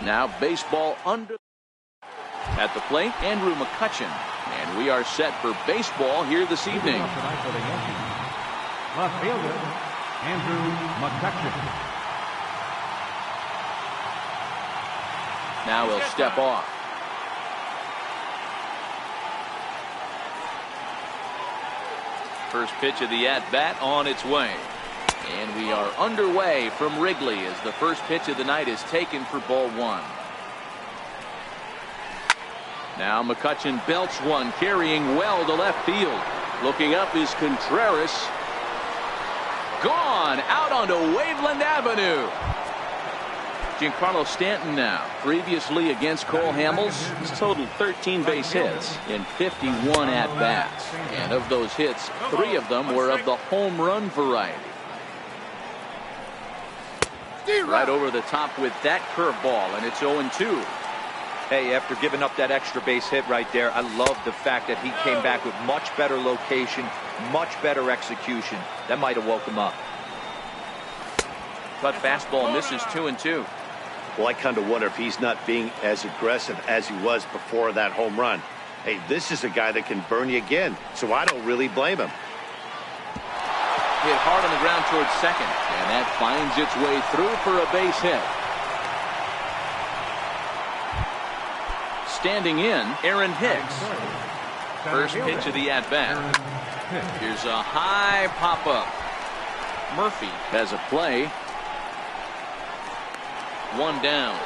Now baseball under. At the plate, Andrew McCutchen. And we are set for baseball here this evening. Left fielder, Andrew McCutchen. Now he'll step off. First pitch of the at-bat on its way. And we are underway from Wrigley as the first pitch of the night is taken for ball one. Now McCutchen belts one, carrying well to left field. Looking up is Contreras. Gone out onto Waveland Avenue. Giancarlo Stanton now. Previously against Cole Hamels, he's totaled 13 base hits in 51 at-bats. And of those hits, 3 of them were of the home run variety. Right over the top with that curveball, and it's 0-2. Hey, after giving up that extra base hit right there, I love the fact that he came back with much better location, much better execution. That might have woke him up. Cut fastball misses 2-2. Well, I kind of wonder if he's not being as aggressive as he was before that home run. Hey, this is a guy that can burn you again, so I don't really blame him. Hit hard on the ground towards second, and that finds its way through for a base hit. Standing in, Aaron Hicks. First pitch of the at-bat. Here's a high pop-up. Murphy has a play. 1 down.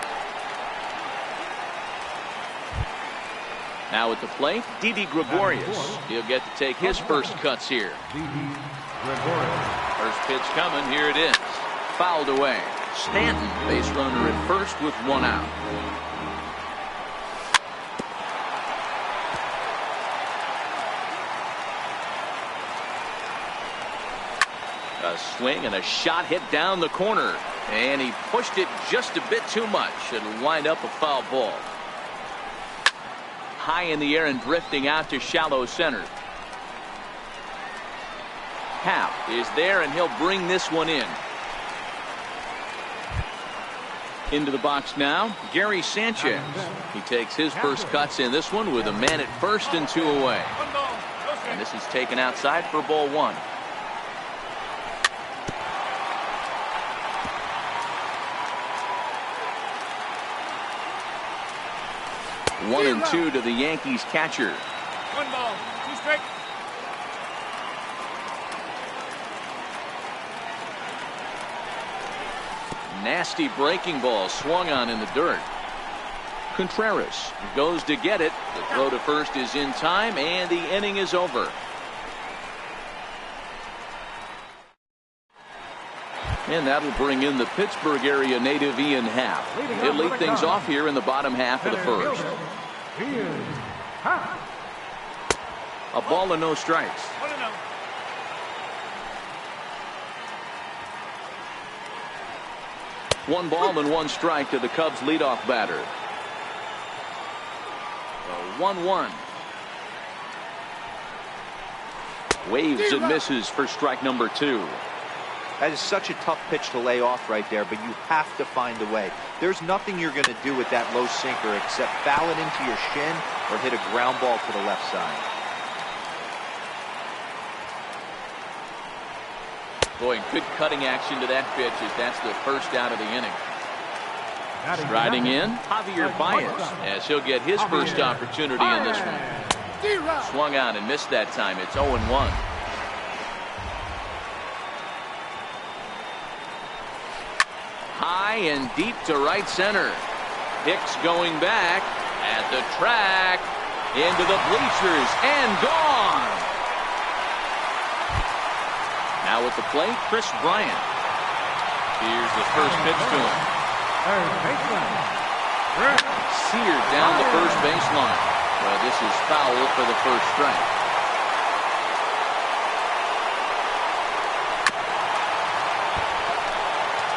Now at the plate, Didi Gregorius. He'll get to take his first cuts here. First pitch coming. Here it is. Fouled away. Stanton, base runner at first with 1 out. A swing and a shot hit down the corner. And he pushed it just a bit too much. It'll wind up a foul ball. High in the air and drifting out to shallow center. Happ is there, and he'll bring this one in. Into the box now, Gary Sanchez. He takes his first cuts in this one with a man at first and 2 away. And this is taken outside for ball 1. 1-2 to the Yankees catcher. 1 ball, 2 strikes. Nasty breaking ball swung on in the dirt. Contreras goes to get it. The throw to first is in time, and the inning is over. And that'll bring in the Pittsburgh area native Ian Happ. He'll lead things off here in the bottom half of the first. A ball and no strikes. 1 ball and 1 strike to the Cubs leadoff batter. 1-1. Waves and misses for strike number 2. That is such a tough pitch to lay off right there, but you have to find a way. There's nothing you're going to do with that low sinker except foul it into your shin or hit a ground ball to the left side. Boy, good cutting action to that pitch as that's the first out of the inning. Striding in, Javier Baez, as he'll get his first opportunity in this one. Swung on and missed that time. It's 0-1. High and deep to right center. Hicks going back at the track, into the bleachers, and gone. Now at the plate, Chris Bryant. Here's the first pitch to him. Seared down the first baseline. Well, this is foul for the first strike.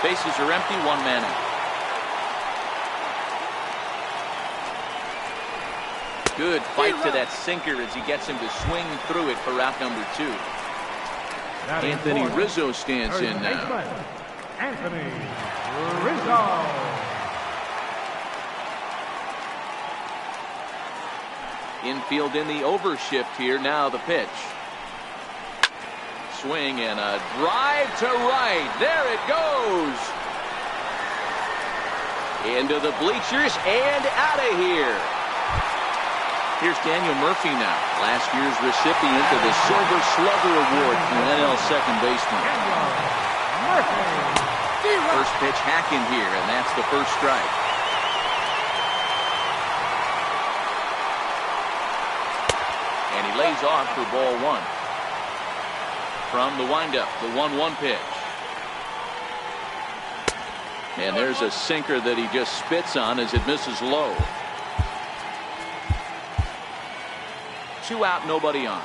Bases are empty, 1 man out. Good fight to that sinker as he gets him to swing through it for out number 2. Anthony Rizzo stands in now. Anthony Rizzo. Infield in the overshift here. Now the pitch. Swing and a drive to right. There it goes. Into the bleachers and out of here. Here's Daniel Murphy now. Last year's recipient of the Silver Slugger Award from NL second baseman. First pitch hacking here, and that's the first strike. And he lays off for ball one. From the windup, the 1-1 pitch. And there's a sinker that he just spits on as it misses low. 2 out, nobody on.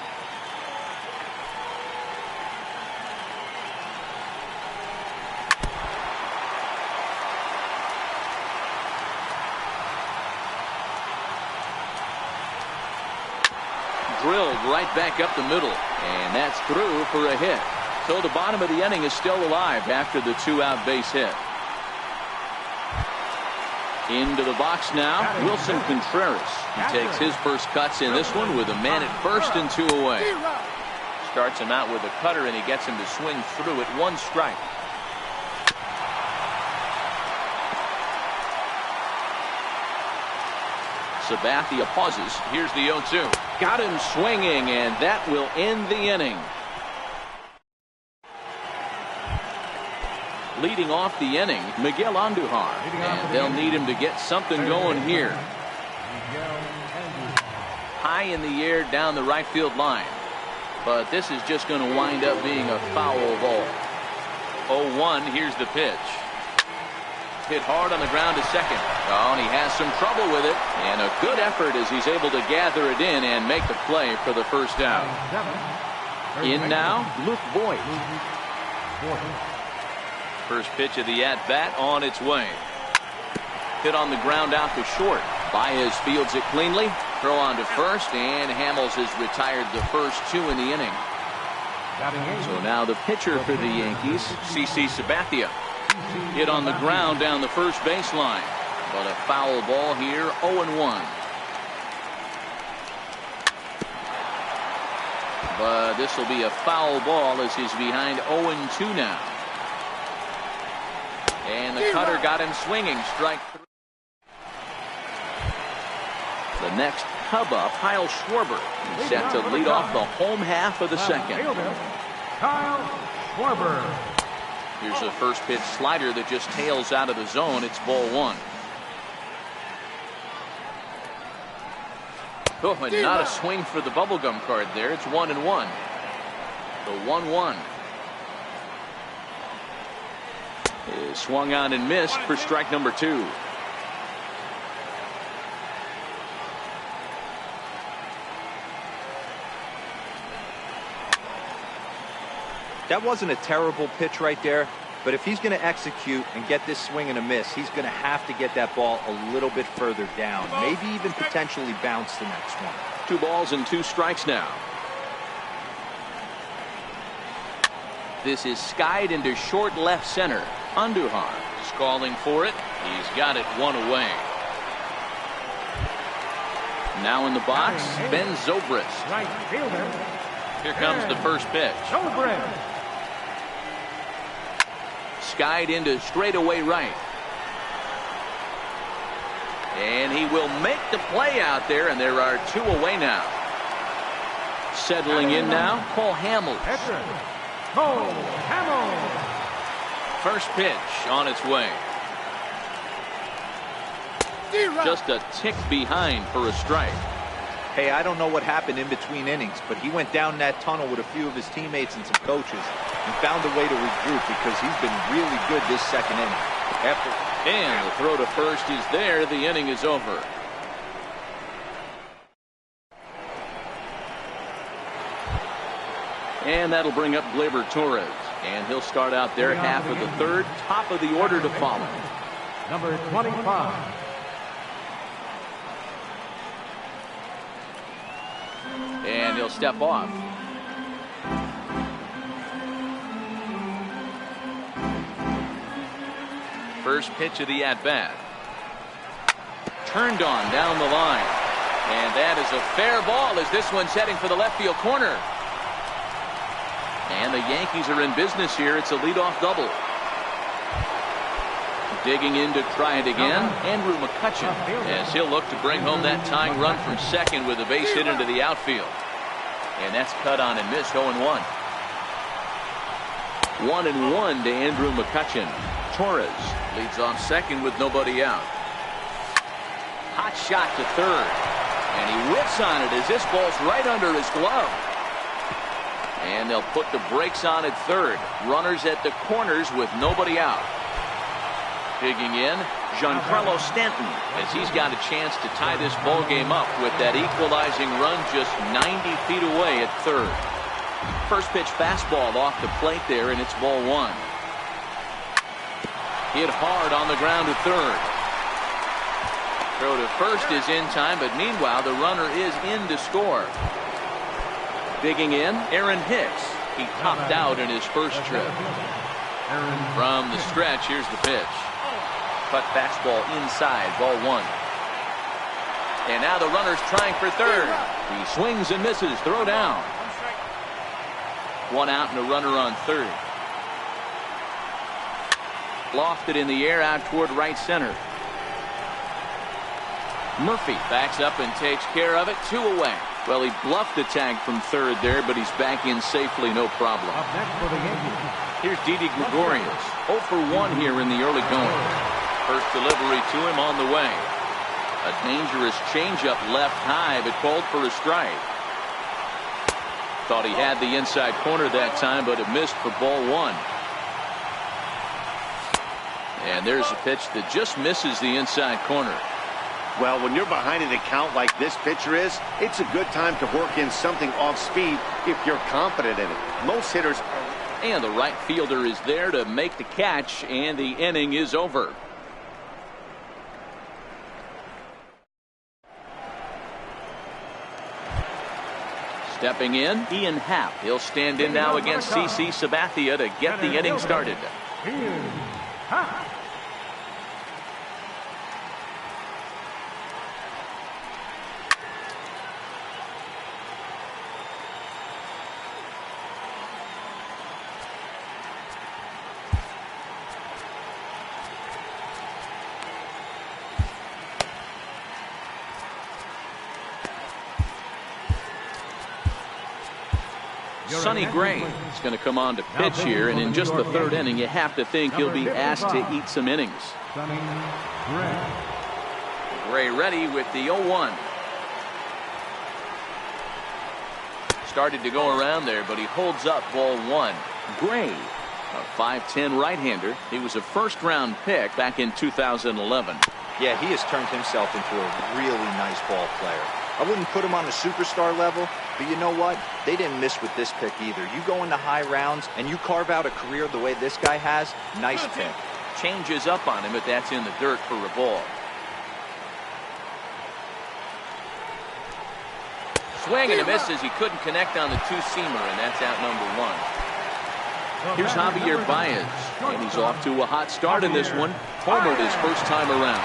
Drilled right back up the middle, and that's through for a hit. So the bottom of the inning is still alive after the 2-out base hit. Into the box now, Wilson Contreras. He takes his first cuts in this one with a man at first and 2 away. Starts him out with a cutter, and he gets him to swing through at 1 strike. Sabathia pauses. Here's the 0-2. Got him swinging, and that will end the inning. Leading off the inning, Miguel Andujar, and they'll need him to get something going here. High in the air down the right field line, but this is just going to wind up being a foul ball. 0-1. Here's the pitch. Hit hard on the ground to second. Oh, and he has some trouble with it, and a good effort as he's able to gather it in and make the play for the first out. In now, Luke Boyd. First pitch of the at-bat on its way. Hit on the ground out to short. Baez fields it cleanly. Throw on to first, and Hamels has retired the first 2 in the inning. So now the pitcher for the Yankees, CC Sabathia. Hit on the ground down the first baseline. But a foul ball here, 0-1. But this will be a foul ball as he's behind 0-2 now. And the cutter got him swinging. Strike 3. The next Cub up, Kyle Schwarber. He's set to lead off the home half of the second. Kyle Schwarber. Here's a first pitch slider that just tails out of the zone. It's ball 1. Oh, and not a swing for the bubblegum card there. It's 1-1. The 1-1 is swung on and missed for strike number 2. That wasn't a terrible pitch right there, but if he's going to execute and get this swing and a miss, he's going to have to get that ball a little bit further down, maybe even potentially bounce the next one. 2 balls and 2 strikes now. This is skied into short left center. Andujar is calling for it. He's got it 1 away. Now in the box, Ben Zobrist. Right fielder. Here comes the first pitch. Zobrist. Skied into straightaway right. And he will make the play out there, and there are 2 away now. Settling in now, Cole Hamels. Cole Hamels. First pitch on its way. Just a tick behind for a strike. Hey, I don't know what happened in between innings, but he went down that tunnel with a few of his teammates and some coaches and found a way to regroup because he's been really good this second inning. And the throw to first is there. The inning is over. And that'll bring up Gleyber Torres. And he'll start out there half of the third, top of the order to follow. Number 25. And he'll step off. First pitch of the at-bat. Turned on down the line. And that is a fair ball as this one's heading for the left field corner. And the Yankees are in business here. It's a leadoff double. Digging in to try it again, Andrew McCutchen, as he'll look to bring home that tying run from second with a base hit into the outfield. And that's cut on and missed. 0-1. 1-1 to Andrew McCutchen. Torres leads off second with nobody out. Hot shot to third. And he whips on it as this ball's right under his glove. And they'll put the brakes on at third. Runners at the corners with nobody out. Digging in, Giancarlo Stanton, as he's got a chance to tie this ball game up with that equalizing run just 90 feet away at third. First pitch fastball off the plate there, and it's ball one. Hit hard on the ground to third. Throw to first is in time, but meanwhile the runner is in to score. Digging in, Aaron Hicks. He topped out in his first trip. From the stretch, here's the pitch. Cut fastball inside, ball one. And now the runner's trying for third. He swings and misses, throw down. One out and a runner on third. Lofted in the air out toward right center. Murphy backs up and takes care of it. 2 away. Well, he bluffed the tag from third there, but he's back in safely, no problem. Up next for the Yankees. Here's Didi Gregorius. 0 for 1 here in the early going. First delivery to him on the way. A dangerous changeup left high, but called for a strike. Thought he had the inside corner that time, but it missed for ball one. And there's a pitch that just misses the inside corner. Well, when you're behind in a count like this pitcher is, it's a good time to work in something off speed if you're confident in it. Most hitters are. And the right fielder is there to make the catch, and the inning is over. Stepping in, Ian Happ. He'll stand in now against CC Sabathia to get the inning started. Ian Happ. Sonny Gray is going to come on to pitch here, and in just the third inning, you have to think he'll be asked to eat some innings. Sonny Gray. Gray ready with the 0-1. Started to go around there, but he holds up ball one. Gray, a 5'10" right-hander. He was a first-round pick back in 2011. Yeah, he has turned himself into a really nice ball player. I wouldn't put him on a superstar level, but you know what? They didn't miss with this pick either. You go into high rounds and you carve out a career the way this guy has, nice pick. Changes up on him, but that's in the dirt for a ball. Swing and a miss as he couldn't connect on the two-seamer, and that's out number one. Here's Javier Baez, and he's off to a hot start in this one. Homered his first time around.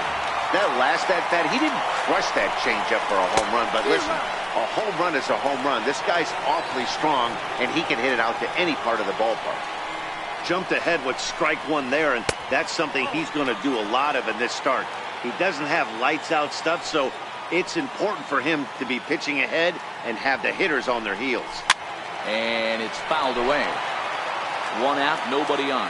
That last at-bat, he didn't crush that changeup for a home run, but listen, a home run is a home run. This guy's awfully strong, and he can hit it out to any part of the ballpark. Jumped ahead with strike one there, and that's something he's going to do a lot of in this start. He doesn't have lights-out stuff, so it's important for him to be pitching ahead and have the hitters on their heels. And it's fouled away. One out, nobody on.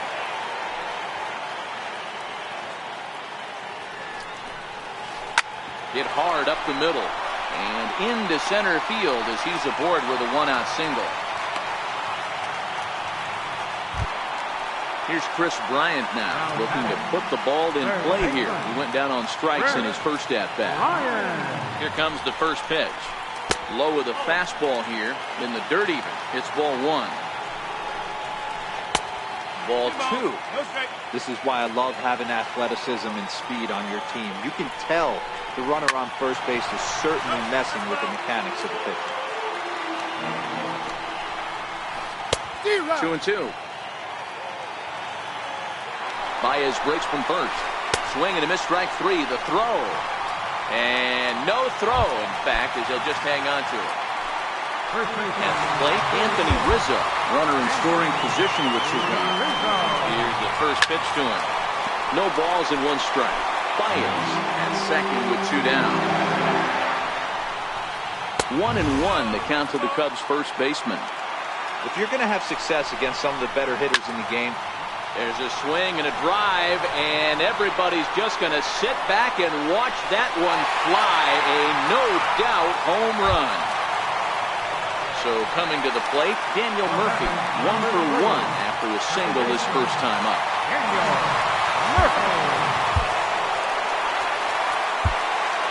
Hit hard up the middle and into center field as he's aboard with a one-out single. Here's Chris Bryant now looking to put the ball in play here. He went down on strikes in his first at-bat. Here comes the first pitch. Low with a fastball here in the dirt even. It's ball one. Ball two. This is why I love having athleticism and speed on your team. You can tell the runner on first base is certainly messing with the mechanics of the pitch. 2-2. Baez breaks from first. Swing and a miss, strike three. The throw. And no throw, in fact, as he'll just hang on to it. At the plate, Anthony Rizzo. Runner in scoring position with 2 gone. Here's the first pitch to him. No balls and 1 strike. Baez at second with 2 down. 1-1 the count to the Cubs first baseman. If you're going to have success against some of the better hitters in the game, there's a swing and a drive, and everybody's just going to sit back and watch that one fly. A no-doubt home run. So coming to the plate, Daniel Murphy, 1 for 1 after a single his first time up.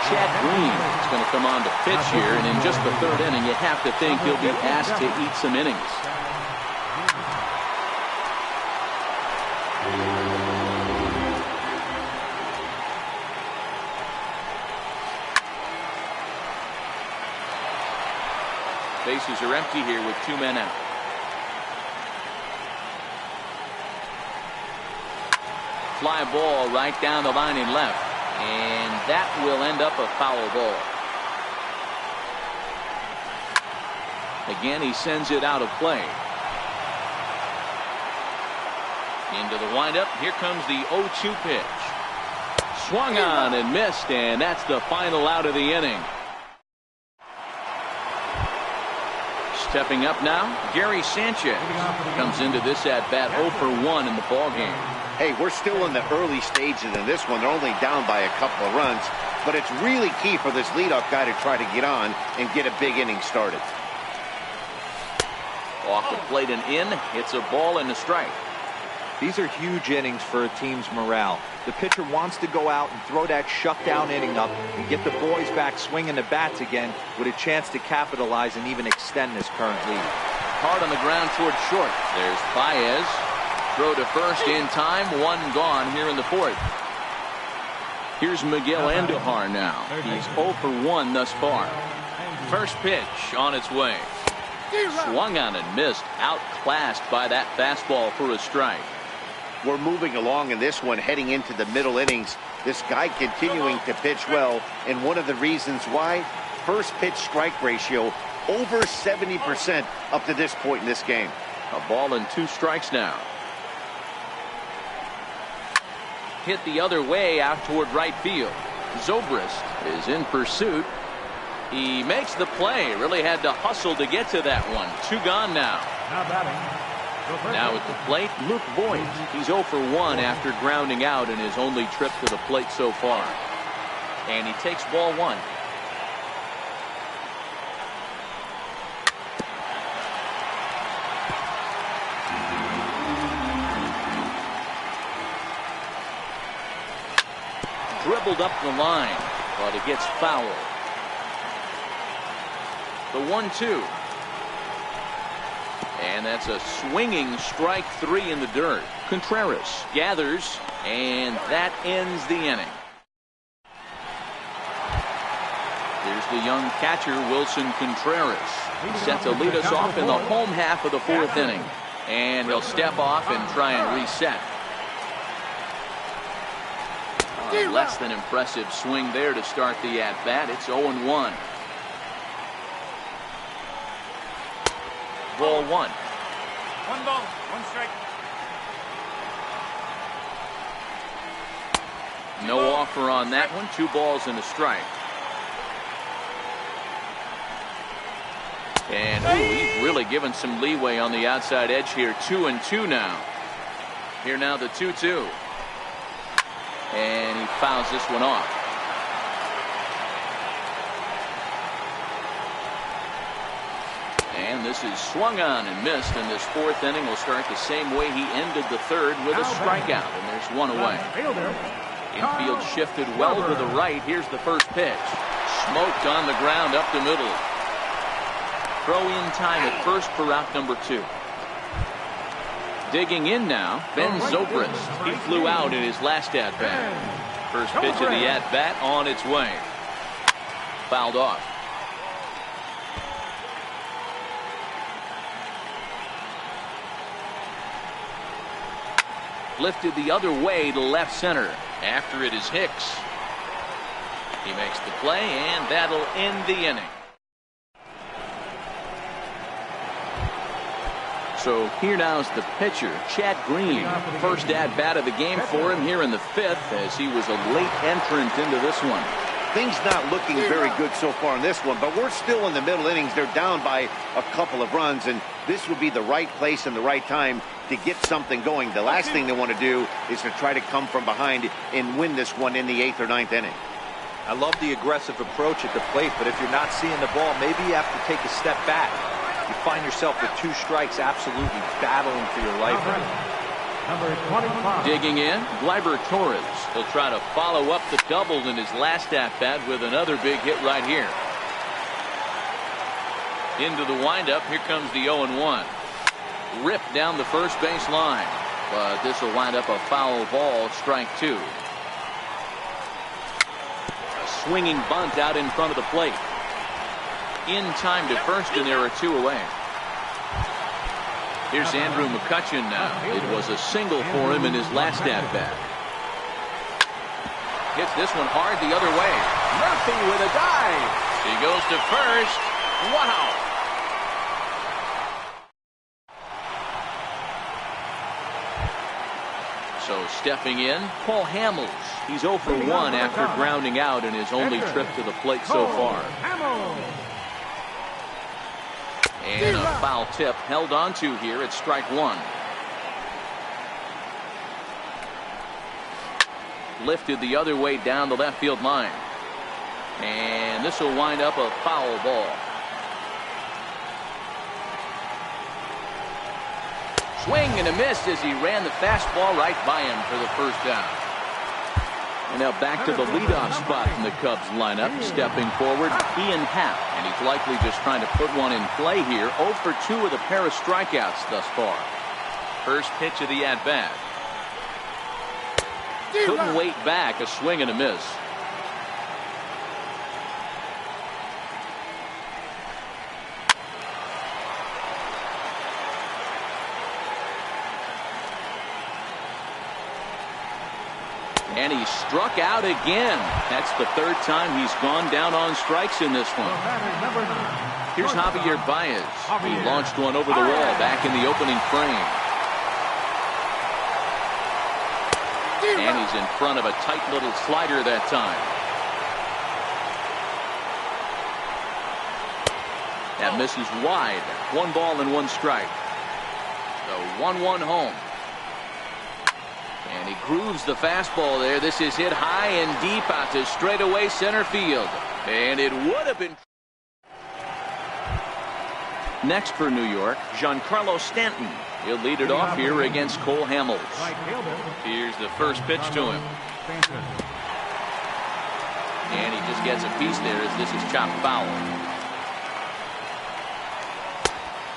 Chad Green is going to come on to pitch here, and in just the 3rd inning, you have to think he'll be asked to eat some innings. Bases are empty here with 2 men out. Fly ball right down the line in left. And that will end up a foul ball. Again, he sends it out of play. Into the windup. Here comes the 0-2 pitch. Swung on and missed, and that's the final out of the inning. Stepping up now, Gary Sanchez comes into this at bat 0 for 1 in the ballgame. Hey, we're still in the early stages in this one. They're only down by a couple of runs, but it's really key for this leadoff guy to try to get on and get a big inning started. Off the plate and in, it's a ball and a strike. these are huge innings for a team's morale. The pitcher wants to go out and throw that shutdown inning up and get the boys back swinging the bats again with a chance to capitalize and even extend this current lead. Hard on the ground toward short. There's Baez. Throw to first in time. One gone here in the fourth. Here's Miguel Andujar now. He's 0 for 1 thus far. First pitch on its way. Swung on and missed. Outclassed by that fastball for a strike. We're moving along in this one, heading into the middle innings. This guy continuing to pitch well, and one of the reasons why, first pitch strike ratio over 70% up to this point in this game. A ball and 2 strikes now. Hit the other way out toward right field. Zobrist is in pursuit. He makes the play. Really had to hustle to get to that one. 2 gone now. Now at the plate, Luke Boyd. He's 0 for 1 after grounding out in his only trip to the plate so far. And he takes ball 1. Dribbled up the line, but it gets fouled. The 1-2. And that's a swinging strike 3 in the dirt. Contreras gathers, and that ends the inning. Here's the young catcher, Wilson Contreras. He's set to lead us off in the home half of the 4th inning. And he'll step off and try and reset. Less than impressive swing there to start the at-bat. It's 0-1. Ball 1. 1 ball, 1 strike. No offer on that one. 2 balls and a strike. And he's really given some leeway on the outside edge here. 2-2 now. Here now the 2-2. And he fouls this one off. And this is swung on and missed, and this 4th inning will start the same way he ended the 3rd with a strikeout, and there's 1 away. Infield shifted well to the right. Here's the first pitch. Smoked on the ground up the middle. Throw in time at first for out number 2. Digging in now, Ben Zobrist. He flew out in his last at-bat. First pitch of the at-bat on its way. Fouled off. Lifted the other way to left center. After it is Hicks. He makes the play, and that'll end the inning. So here now is the pitcher, Chad Green. First at-bat of the game for him here in the 5th, as he was a late entrant into this one. Things not looking very good so far in this one, but we're still in the middle innings. They're down by a couple of runs, and this would be the right place and the right time to get something going. The last thing they want to do is to try to come from behind and win this one in the 8th or 9th inning. I love the aggressive approach at the plate, but if you're not seeing the ball, maybe you have to take a step back. You find yourself with 2 strikes, absolutely battling for your life. Number 25. Digging in, Gleyber Torres. He'll try to follow up the double in his last at-bat with another big hit right here. Into the windup, here comes the 0-1. Ripped down the first base line, but this will wind up a foul ball, strike 2. A swinging bunt out in front of the plate. In time to first, and there are 2 away. Here's Andrew McCutchen now. It was a single for him in his last at-bat. Hits this one hard the other way. Murphy with a dive. He goes to first. Wow. So stepping in, Paul Hamels. He's 0 for 1 after grounding out in his only trip to the plate so far. And a foul tip held on to here at strike 1. Lifted the other way down the left field line. And this will wind up a foul ball. Swing and a miss as he ran the fastball right by him for the first down. And now back to the leadoff spot in the Cubs lineup. Stepping forward, Ian Happ. And he's likely just trying to put one in play here. 0 for 2 with a pair of strikeouts thus far. First pitch of the at-bat. Couldn't wait back. A swing and a miss. And he struck out again. That's the 3rd time he's gone down on strikes in this one. Here's Javier Baez. He launched one over the wall back in the opening frame. And he's in front of a tight little slider that time. That misses wide. 1 ball and 1 strike. The 1-1 home. And he grooves the fastball there. This is hit high and deep out to straightaway center field. And it would have been. Next for New York, Giancarlo Stanton. He'll lead it off here against Cole Hamels. Here's the first pitch to him. And he just gets a piece there as this is chopped foul.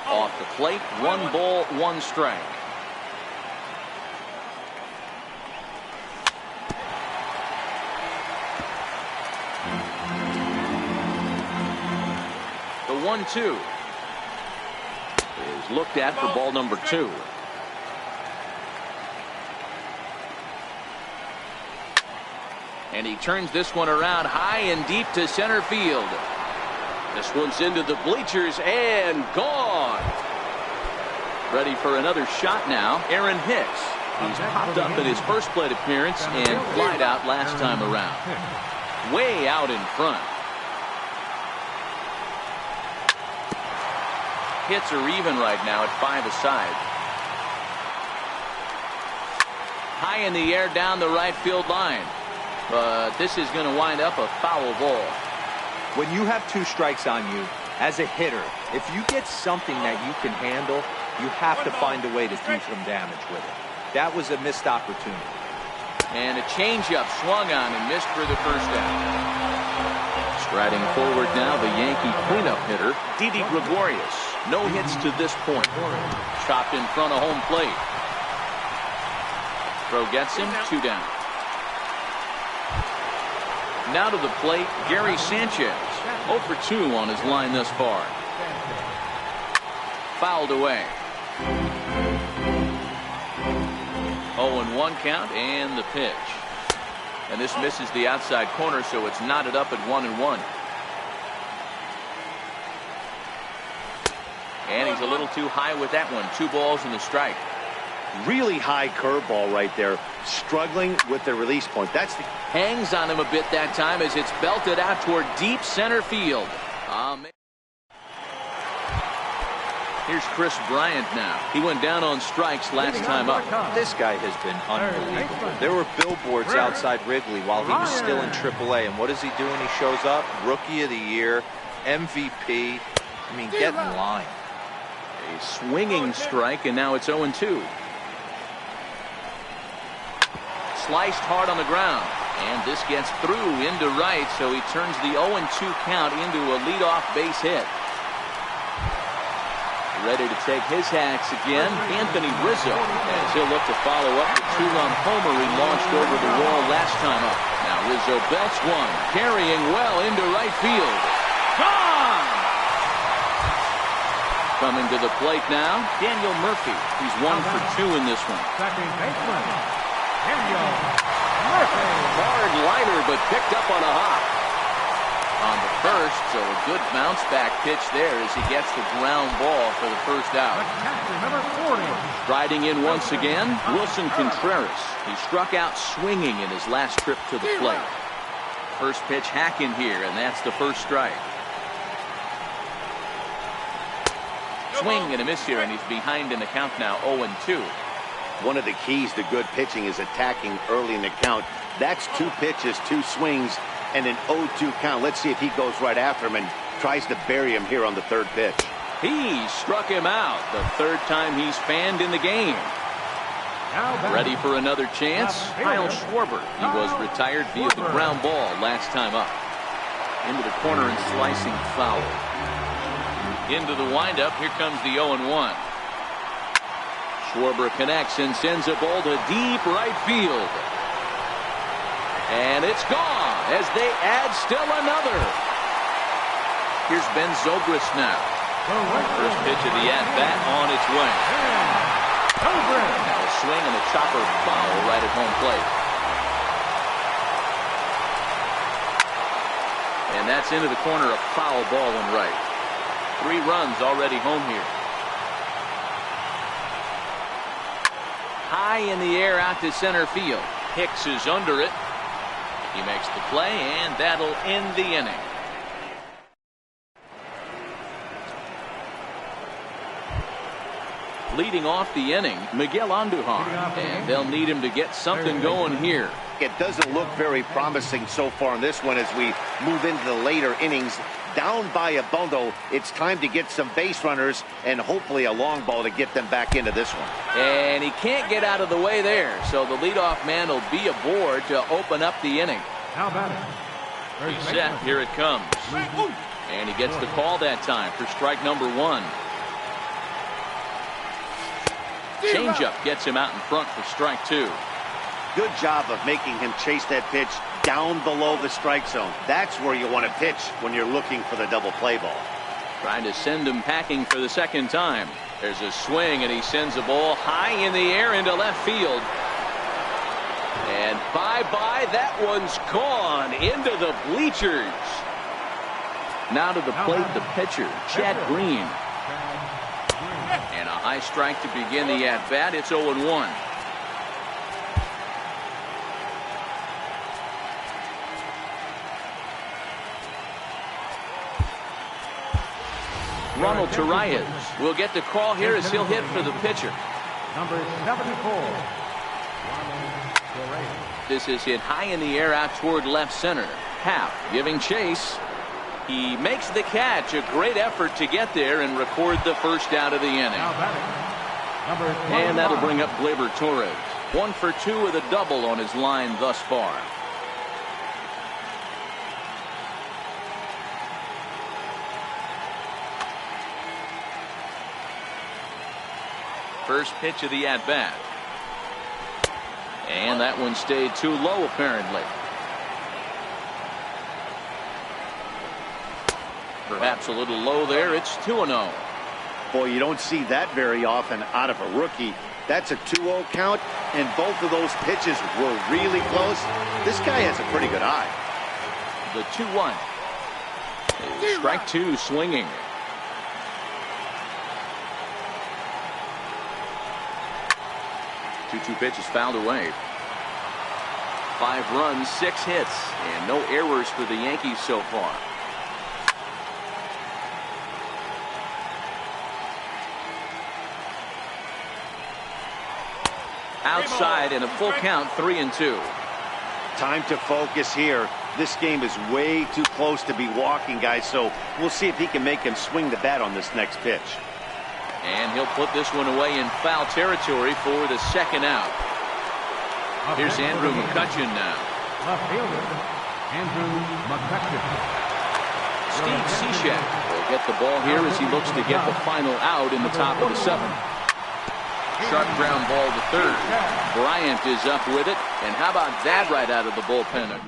Off the plate, 1 ball, 1 strike. The 1-2 is looked at for ball number 2. And he turns this one around high and deep to center field. This one's into the bleachers and gone. Ready for another shot now, Aaron Hicks. He's popped up in his first plate appearance and flied out last time around. Way out in front. Hits are even right now at 5 aside. High in the air down the right field line. But this is going to wind up a foul ball. When you have 2 strikes on you, as a hitter, if you get something that you can handle, you have to find a way to do some damage with it. That was a missed opportunity. And a changeup swung on and missed for the first out. Striding forward now, the Yankee cleanup hitter, Didi Gregorius. No hits to this point. Chopped in front of home plate. Throw gets him, 2 down. Now to the plate, Gary Sanchez. 0 for 2 on his line thus far. Fouled away. 0-1 count and the pitch. And this misses the outside corner, so it's knotted up at 1-1. And he's a little too high with that one. 2 balls and a strike. Really high curveball right there. Struggling with the release point. That's the... Hangs on him a bit that time as it's belted out toward deep center field. Here's Chris Bryant now. He went down on strikes last time up. This guy has been unbelievable. There were billboards outside Wrigley while he was still in AAA. And what does he do when he shows up? Rookie of the Year, MVP. I mean, get in line. A swinging strike, and now it's 0-2. Sliced hard on the ground. And this gets through into right, so he turns the 0-2 count into a leadoff base hit. Ready to take his hacks again, Anthony Rizzo, as he'll look to follow up the 2-run homer he launched over the wall last time up. Now Rizzo belts one, carrying well into right field. Gone! Coming to the plate now, Daniel Murphy. He's 1 for 2 in this one. Second baseman, Daniel Murphy. Hard liner, but picked up on a hop. On the first, so a good bounce back pitch there as he gets the ground ball for the first out. Number 40. Riding in once again, Wilson Contreras. He struck out swinging in his last trip to the plate. First pitch hacking here, and that's the first strike. Swing and a miss here, and he's behind in the count now, 0-2. One of the keys to good pitching is attacking early in the count. That's 2 pitches, 2 swings, and an 0-2 count. Let's see if he goes right after him and tries to bury him here on the 3rd pitch. He struck him out. The 3rd time he's fanned in the game. Ready for another chance? Kyle Schwarber. He was retired via the ground ball last time up. Into the corner and slicing foul. Into the windup. Here comes the 0-1. Schwarber connects and sends a ball to deep right field. And it's gone as they add still another. Here's Ben Zobrist now. First pitch of the at-bat on its way. Now a swing and a chopper foul right at home plate. And that's into the corner, a foul ball and right. 3 runs already home here. High in the air out to center field. Hicks is under it. He makes the play, and that'll end the inning. Leading off the inning, Miguel Andujar, and they'll need him to get something going here. It doesn't look very promising so far in this one as we move into the later innings. Down by a bundle, it's time to get some base runners and hopefully a long ball to get them back into this one. And he can't get out of the way there, so the leadoff man will be aboard to open up the inning. How about it? He's set. Here it comes. And he gets the call that time for strike number 1. Changeup gets him out in front for strike 2. Good job of making him chase that pitch down below the strike zone. That's where you want to pitch when you're looking for the double play ball. Trying to send him packing for the 2nd time. There's a swing, and he sends a ball high in the air into left field. And bye-bye, that one's gone into the bleachers. Now to the plate, the pitcher, Chad Green. And a high strike to begin the at-bat. It's 0-1. Ronald Torreyes will get the call here as he'll hit for the pitcher. Number 74. This is hit high in the air out toward left center. Happ giving chase. He makes the catch. A great effort to get there and record the first out of the inning. And that'll bring up Gleyber Torres. 1 for 2 with a double on his line thus far. First pitch of the at-bat. And that one stayed too low, apparently. Perhaps a little low there. It's 2-0. Boy, you don't see that very often out of a rookie. That's a 2-0 count, and both of those pitches were really close. This guy has a pretty good eye. The 2-1. Strike two swinging. Two pitches fouled away. 5 runs, 6 hits, and no errors for the Yankees so far. Outside and a full count, 3-2. Time to focus here. This game is way too close to be walking, guys, so we'll see if he can make him swing the bat on this next pitch. And he'll put this one away in foul territory for the second out. Here's Andrew McCutcheon now. Left fielder, Andrew McCutcheon. Steve Cishek will get the ball here as he looks to get the final out in the top of the 7th. Sharp ground ball to third. Bryant is up with it. And how about that right out of the bullpen?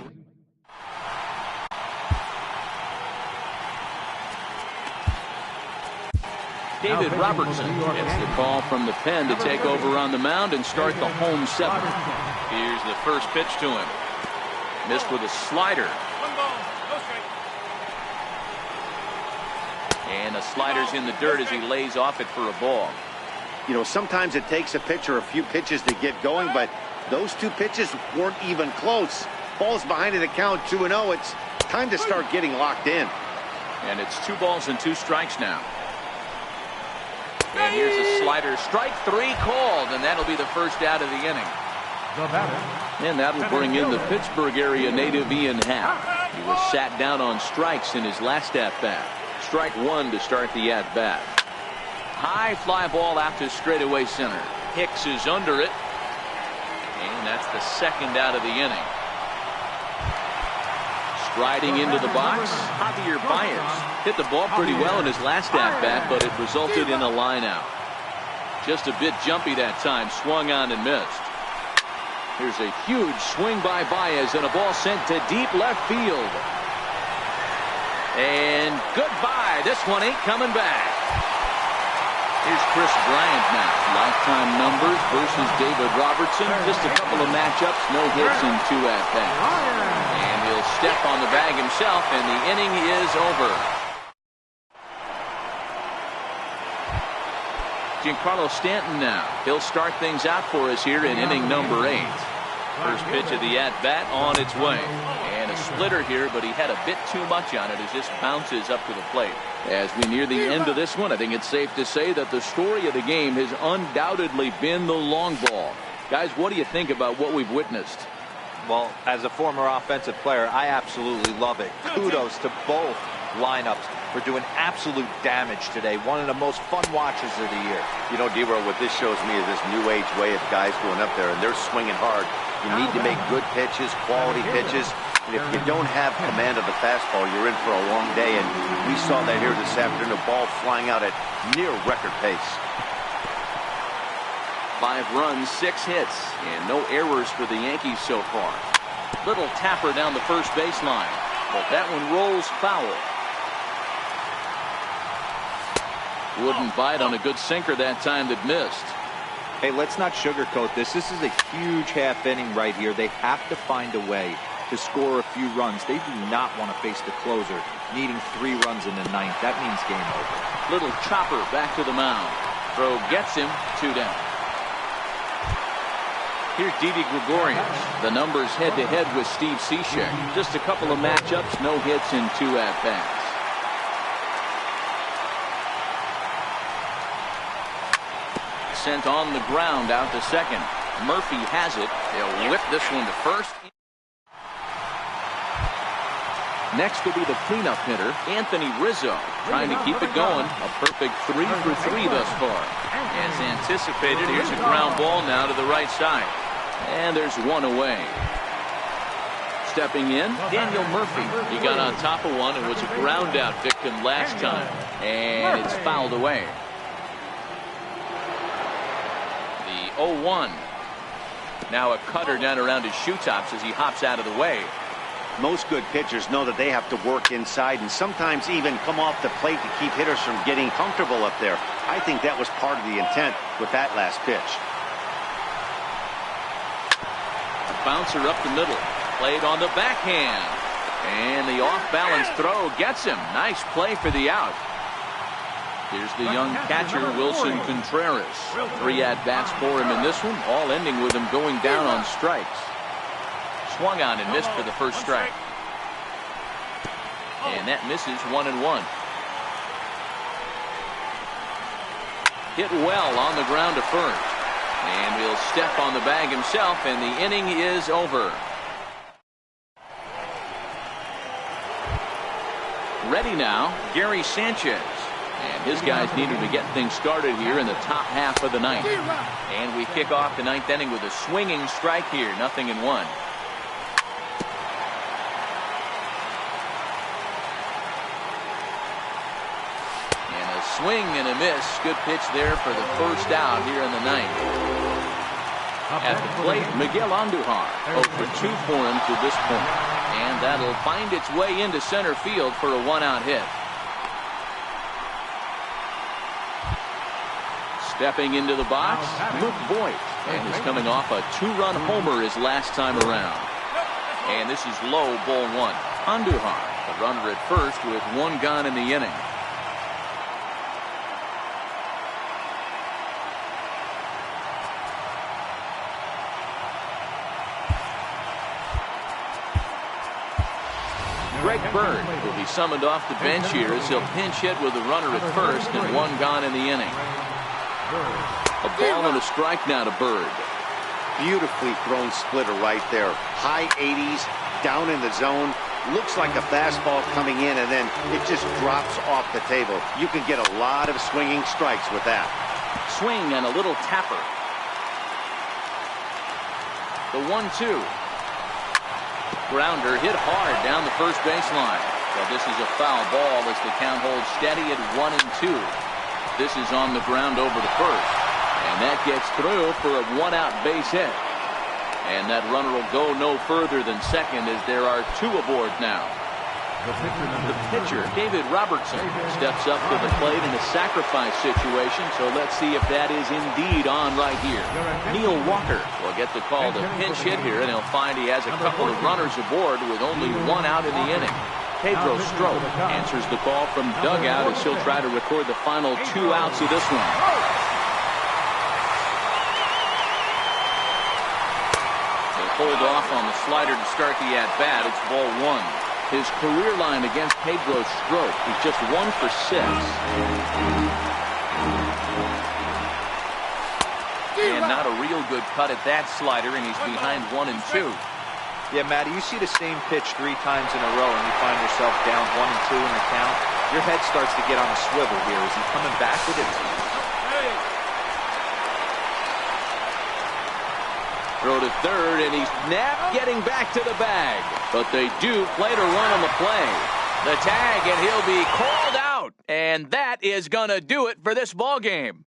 David Robertson gets the call from the pen to take over on the mound and start the home 7th. Here's the first pitch to him. Missed with a slider. 1 ball, no strike. And the slider's in the dirt as he lays off it for a ball. You know, sometimes it takes a pitcher a few pitches to get going, but those 2 pitches weren't even close. Ball's behind in the count, 2-0. It's time to start getting locked in. And it's 2 balls and 2 strikes now. And here's a slider. Strike 3 called, and that'll be the first out of the inning. The batter. And that'll bring in the Pittsburgh area native Ian Happ. He was sat down on strikes in his last at-bat. Strike 1 to start the at-bat. High fly ball out to straightaway center. Hicks is under it. And that's the second out of the inning. Striding into the box, Javier Baez hit the ball pretty well in his last at-bat, but it resulted in a line out. Just a bit jumpy that time, swung on and missed. Here's a huge swing by Baez and a ball sent to deep left field. And goodbye. This one ain't coming back. Here's Chris Bryant now. Lifetime numbers versus David Robertson. Just a couple of matchups, no hits in 2 at-bats. And he'll step on the bag himself, and the inning is over. Giancarlo Stanton now. He'll start things out for us here in inning number 8. First pitch of the at-bat on its way. And a splitter here, but he had a bit too much on it as this bounces up to the plate. As we near the end of this one, I think it's safe to say that the story of the game has undoubtedly been the long ball. Guys, what do you think about what we've witnessed? Well, as a former offensive player, I absolutely love it. Kudos to both lineups for doing absolute damage today. One of the most fun watches of the year. You know, D-Row, what this shows me is this new age way of guys going up there, and they're swinging hard. You need to make good pitches, quality pitches. And if you don't have command of the fastball, you're in for a long day. And we saw that here this afternoon, a ball flying out at near record pace. 5 runs, 6 hits, and no errors for the Yankees so far. Little tapper down the first baseline, but that one rolls foul. Wouldn't bite on a good sinker that time that missed. Hey, let's not sugarcoat this. This is a huge half inning right here. They have to find a way to score a few runs. They do not want to face the closer, needing 3 runs in the 9th. That means game over. Little chopper back to the mound. Throw gets him, 2 down. Here's Didi Gregorius. The numbers head-to-head with Steve Cishek. Just a couple of matchups, no hits in 2 at-bats. Sent on the ground out to second. Murphy has it. They'll whip this one to first. Next will be the cleanup hitter, Anthony Rizzo, trying to keep it going. A perfect 3 for 3 thus far. As anticipated, here's a ground ball now to the right side. And there's one away. Stepping in, Daniel Murphy. He got on top of one and was a ground out victim last time. And it's fouled away. The 0-1. Now a cutter down around his shoe tops as he hops out of the way. Most good pitchers know that they have to work inside and sometimes even come off the plate to keep hitters from getting comfortable up there. I think that was part of the intent with that last pitch. bouncer up the middle. Played on the backhand. And the off-balance throw gets him. Nice play for the out. Here's the young catcher, Wilson Contreras. 3 at-bats for him in this one, all ending with him going down on strikes. Swung on and missed for the first strike. And that misses 1-1. Hit well on the ground to first. And he'll step on the bag himself, and the inning is over. Ready now, Gary Sanchez. And his guys needed to get things started here in the top half of the ninth. And we kick off the ninth inning with a swinging strike here, 0-1. And a swing and a miss. Good pitch there for the first out here in the ninth. At the plate, Miguel Andujar. 0 for 2 for him to this point. And that'll find its way into center field for a 1-out hit. Stepping into the box, Luke Voigt, and is coming off a 2-run homer his last time around. And this is low, ball 1. Andujar, the runner at first with 1 gone in the inning. Greg Bird will be summoned off the bench here as he'll pinch hit with the runner at first and 1 gone in the inning. A ball and a strike now to Bird. Beautifully thrown splitter right there. High 80s, down in the zone. Looks like a fastball coming in, and then it just drops off the table. You can get a lot of swinging strikes with that. Swing and a little tapper. The 1-2. Grounder hit hard down the first baseline. So this is a foul ball as the count holds steady at 1-2. This is on the ground over to first. And that gets through for a 1-out base hit. And that runner will go no further than second as there are 2 aboard now. The pitcher, David Robertson, steps up to the plate in a sacrifice situation. So let's see if that is indeed on right here. Neil Walker will get the call to pinch hit here, and he'll find he has a couple of runners aboard with only 1 out in the inning. Pedro Strop answers the call from dugout as he'll try to record the final 2 outs of this one. They hold off on the slider to start the at-bat. It's ball 1. His career line against Pedro Strop is just 1 for 6. And not a real good cut at that slider, and he's behind 1-2. Yeah, Matty, you see the same pitch 3 times in a row and you find yourself down 1-2 in the count. Your head starts to get on a swivel here. Is he coming back with it? Throw to third, and he's not getting back to the bag. But they do play to run on the play. The tag, and he'll be called out. And that is going to do it for this ball game.